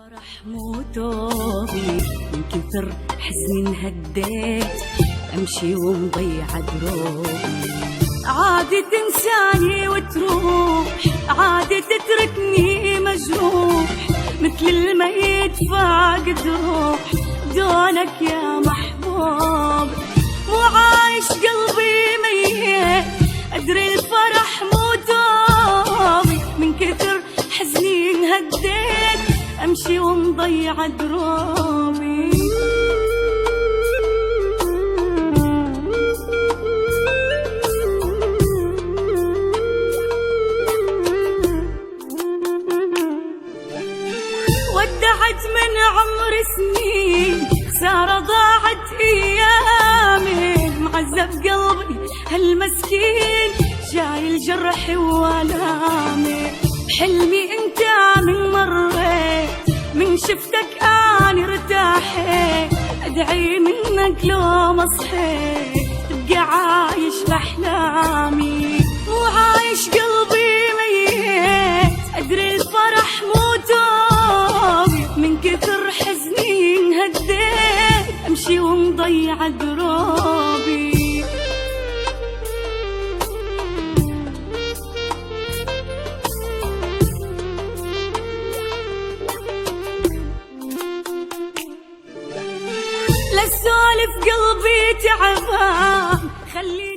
فرح مو توبي من كثر حزن هديت، امشي ومضيع دروبي. عادي تنساني وتروح، عادي تتركني مجروح، مثل الميت فاقد روح دونك يا محبوب. مو عايش قلبي ميت، ادري الفرح مو توبي من كثر حزني انهديت، امشي ومضيع دروبي. ودعت من عمر سنين، خسارة ضاعت ايامي، معذب قلبي هالمسكين شايل جرحي والامي. حلمي انت من مريت، من شفتك اني ارتاحيت، ادعي منك لو ما صحيت تبقى عايش باحلامي. مو عايش قلبي ميت، ادري الفرح مو توبي من كثر حزني انهديت، امشي ومضيع دروبي. للسولف قلبي تعبان، خليني